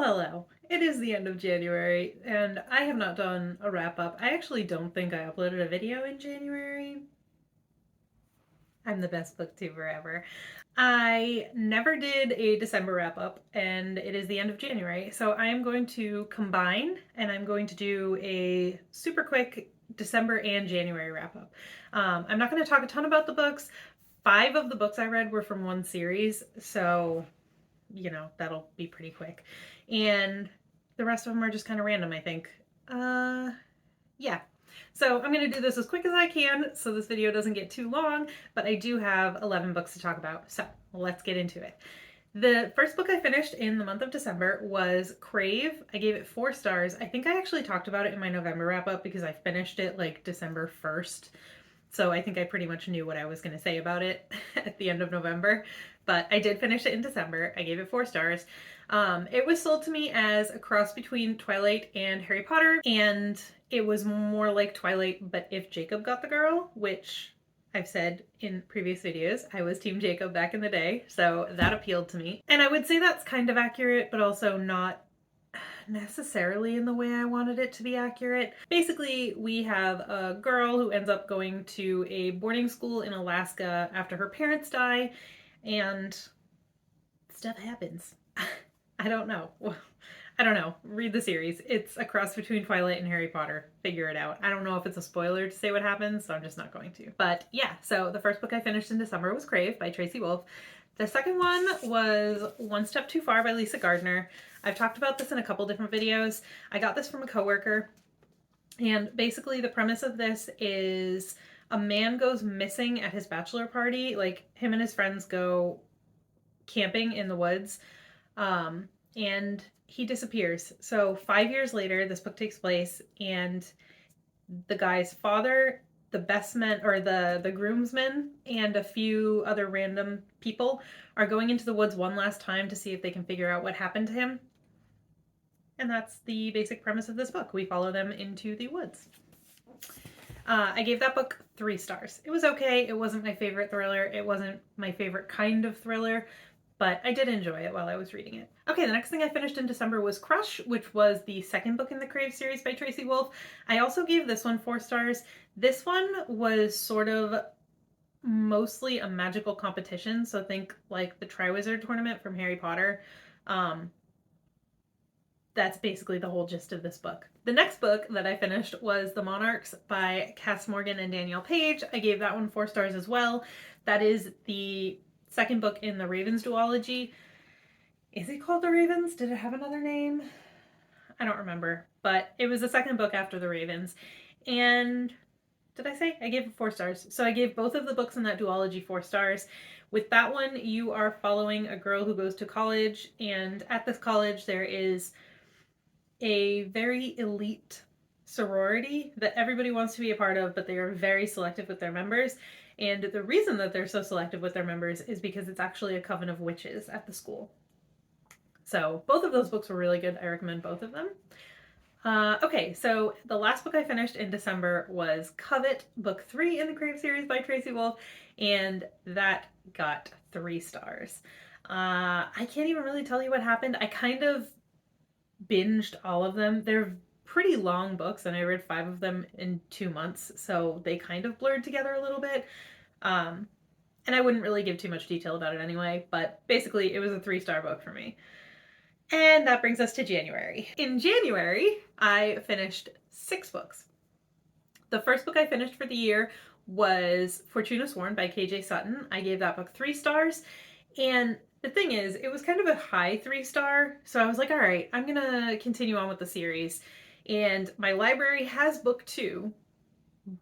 Hello. It is the end of January, and I have not done a wrap up. I actually don't think I uploaded a video in January. I'm the best booktuber ever. I never did a December wrap up, and it is the end of January. So I am going to combine and I'm going to do a super quick December and January wrap up. I'm not going to talk a ton about the books. 5 of the books I read were from one series, so that'll be pretty quick. And the rest of them are just kind of random, I think. Yeah. So I'm going to do this as quick as I can so this video doesn't get too long, but I do have 11 books to talk about. So let's get into it. The first book I finished in the month of December was Crave. I gave it 4 stars. I think I actually talked about it in my November wrap up because I finished it like December 1st. So I think I pretty much knew what I was going to say about it at the end of November. But I did finish it in December. I gave it 4 stars. It was sold to me as a cross between Twilight and Harry Potter, and it was more like Twilight, but if Jacob got the girl, which I've said in previous videos, I was Team Jacob back in the day, so that appealed to me. And I would say that's kind of accurate, but also not necessarily in the way I wanted it to be accurate. Basically, we have a girl who ends up going to a boarding school in Alaska after her parents die, and stuff happens. I don't know. I don't know. Read the series. It's a cross between Twilight and Harry Potter. Figure it out. I don't know if it's a spoiler to say what happens, so I'm just not going to. But yeah, so the first book I finished in December was Crave by Tracy Wolff. The second one was One Step Too Far by Lisa Gardner. I've talked about this in a couple different videos. I got this from a coworker, and basically the premise of this is a man goes missing at his bachelor party. Like, him and his friends go camping in the woods, and he disappears. So 5 years later, this book takes place, and the guy's father, the best men, or the groomsmen, and a few other random people are going into the woods one last time to see if they can figure out what happened to him. And that's the basic premise of this book. We follow them into the woods. I gave that book 3 stars. It was okay. It wasn't my favorite thriller. It wasn't my favorite kind of thriller, but I did enjoy it while I was reading it. Okay, the next thing I finished in December was Crush, which was the second book in the Crave series by Tracy Wolff. I also gave this one 4 stars. This one was sort of mostly a magical competition, so think like the Triwizard Tournament from Harry Potter. That's basically the whole gist of this book. The next book that I finished was The Monarchs by Cass Morgan and Danielle Page. I gave that one 4 stars as well. That is the second book in the Ravens duology. Is it called The Ravens? Did it have another name? I don't remember, but it was the second book after The Ravens. And did I say? I gave it 4 stars. So I gave both of the books in that duology 4 stars. With that one, you are following a girl who goes to college, and at this college there is a very elite sorority that everybody wants to be a part of, but they are very selective with their members. And the reason that they're so selective with their members is because it's actually a coven of witches at the school. So both of those books were really good. I recommend both of them. Okay, so the last book I finished in December was Covet, book 3 in the Crave series by Tracy Wolff, and that got 3 stars. I can't even really tell you what happened. I kind of binged all of them. They're pretty long books, and I read 5 of them in 2 months, so they kind of blurred together a little bit. And I wouldn't really give too much detail about it anyway, but basically it was a 3-star book for me. And that brings us to January. In January, I finished 6 books. The first book I finished for the year was Fortuna Sworn by KJ Sutton. I gave that book 3 stars, and the thing is, it was kind of a high 3-star, so I was like, all right, I'm gonna continue on with the series. And my library has book 2,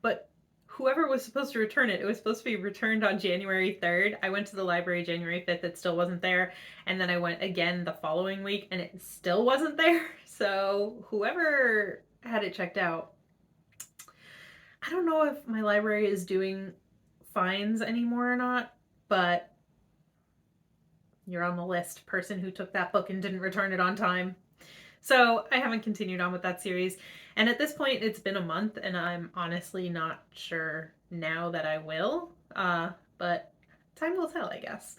but whoever was supposed to return it, it was supposed to be returned on January 3rd. I went to the library January 5th, it still wasn't there, and then I went again the following week, and it still wasn't there. So whoever had it checked out, I don't know if my library is doing fines anymore or not, but you're on the list, person who took that book and didn't return it on time. So I haven't continued on with that series. And at this point, it's been a month, and I'm honestly not sure now that I will. But time will tell, I guess.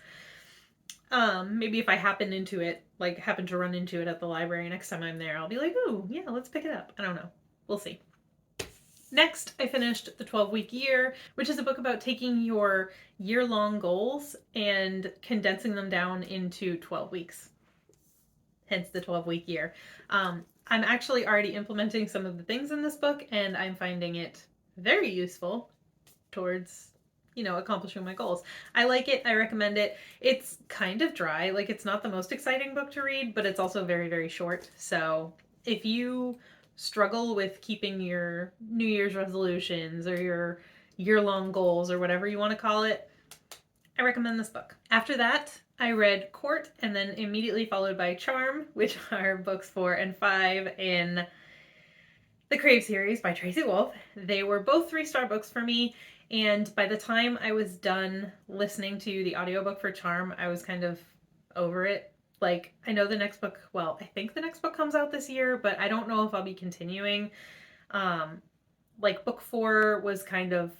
Maybe if I happen to run into it at the library next time I'm there, I'll be like, ooh, yeah, let's pick it up. I don't know. We'll see. Next, I finished The 12-Week Year, which is a book about taking your year-long goals and condensing them down into 12 weeks, hence the 12-week year. I'm actually already implementing some of the things in this book, and I'm finding it very useful towards accomplishing my goals. I like it. I recommend it. It's kind of dry. Like, it's not the most exciting book to read, but it's also very, very short. So if you struggle with keeping your New Year's resolutions or your year-long goals or whatever you want to call it, I recommend this book. After that, I read Court and then immediately followed by Charm, which are books 4 and 5 in the Crave series by Tracy Wolff. They were both 3-star books for me, and by the time I was done listening to the audiobook for Charm, I was kind of over it. Like, I know the next book, well, I think the next book comes out this year, but I don't know if I'll be continuing. Like, book 4 was kind of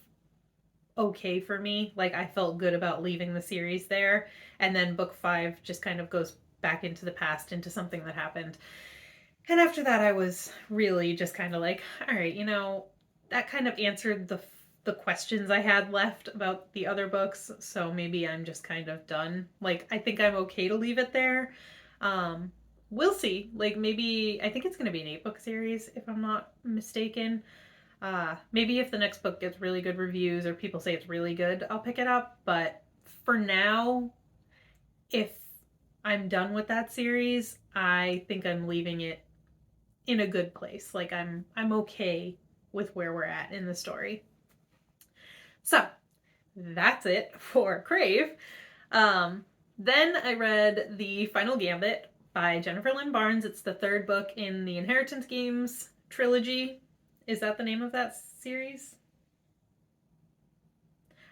okay for me. Like, I felt good about leaving the series there, and then book 5 just kind of goes back into the past, into something that happened. And after that, I was really just kind of like, all right, that kind of answered the questions I had left about the other books, so maybe I'm just kind of done. Like, I think I'm okay to leave it there. We'll see. Like, maybe, I think it's going to be an 8-book series, if I'm not mistaken. Maybe if the next book gets really good reviews or people say it's really good, I'll pick it up. But for now, if I'm done with that series, I think I'm leaving it in a good place. Like, I'm okay with where we're at in the story. So that's it for Crave. Then I read The Final Gambit by Jennifer Lynn Barnes. It's the 3rd book in the Inheritance Games trilogy. Is that the name of that series?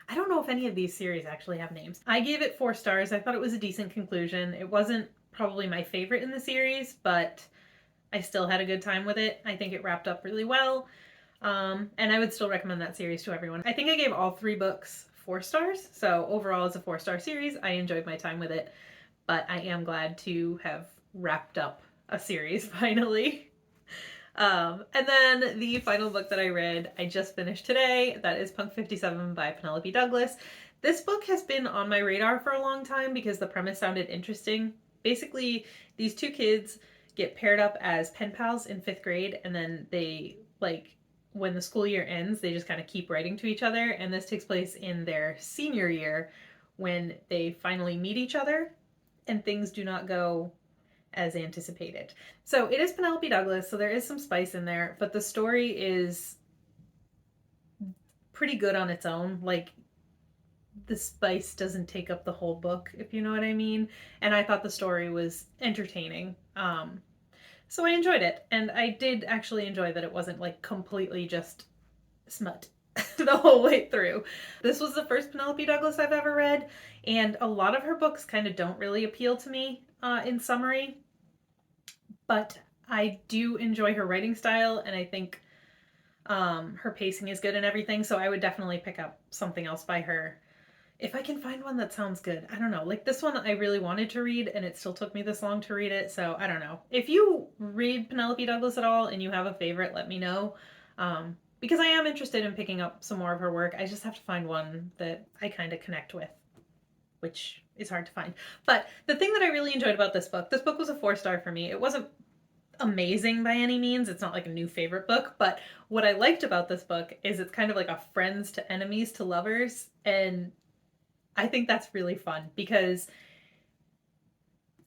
I don't know if any of these series actually have names. I gave it 4 stars. I thought it was a decent conclusion. It wasn't probably my favorite in the series, but I still had a good time with it. I think it wrapped up really well. And I would still recommend that series to everyone. I think I gave all 3 books 4 stars. So overall, it's a 4-star series. I enjoyed my time with it, but I am glad to have wrapped up a series finally. And then the final book that I read, I just finished today. That is Punk 57 by Penelope Douglas. This book has been on my radar for a long time because the premise sounded interesting. Basically, these 2 kids get paired up as pen pals in 5th grade, and then they, like, when the school year ends, they just kind of keep writing to each other. And this takes place in their senior year when they finally meet each other and things do not go as anticipated. So it is Penelope Douglas, so there is some spice in there, but the story is pretty good on its own. Like, the spice doesn't take up the whole book, if you know what I mean. And I thought the story was entertaining. So I enjoyed it. And I did actually enjoy that it wasn't like completely just smut the whole way through. This was the first Penelope Douglas I've ever read, and a lot of her books kind of don't really appeal to me in summary. But I do enjoy her writing style, and I think her pacing is good and everything, so I would definitely pick up something else by her if I can find one that sounds good. I don't know. Like, this one I really wanted to read, and it still took me this long to read it, so I don't know. If you read Penelope Douglas at all and you have a favorite, let me know. Because I am interested in picking up some more of her work. I just have to find one that I kind of connect with, which is hard to find. But the thing that I really enjoyed about this book was a 4-star for me. It wasn't amazing by any means. It's not like a new favorite book, but what I liked about this book is it's kind of like a friends to enemies to lovers, and I think that's really fun because,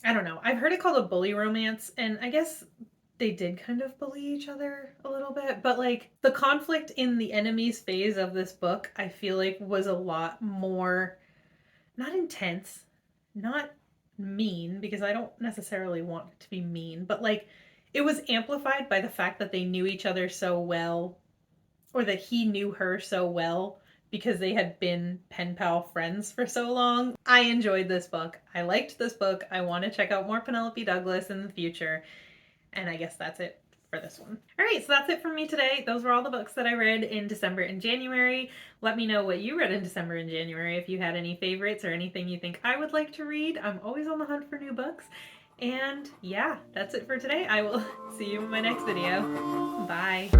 I don't know, I've heard it called a bully romance, and I guess they did kind of bully each other a little bit, but like the conflict in the enemies phase of this book, I feel like was a lot more, not intense, not mean, because I don't necessarily want it to be mean, but like it was amplified by the fact that they knew each other so well, or that he knew her so well because they had been pen pal friends for so long. I enjoyed this book. I liked this book. I want to check out more Penelope Douglas in the future. And I guess that's it for this one. All right, so that's it from me today. Those were all the books that I read in December and January. Let me know what you read in December and January, if you had any favorites or anything you think I would like to read. I'm always on the hunt for new books. And yeah, that's it for today. I will see you in my next video. Bye.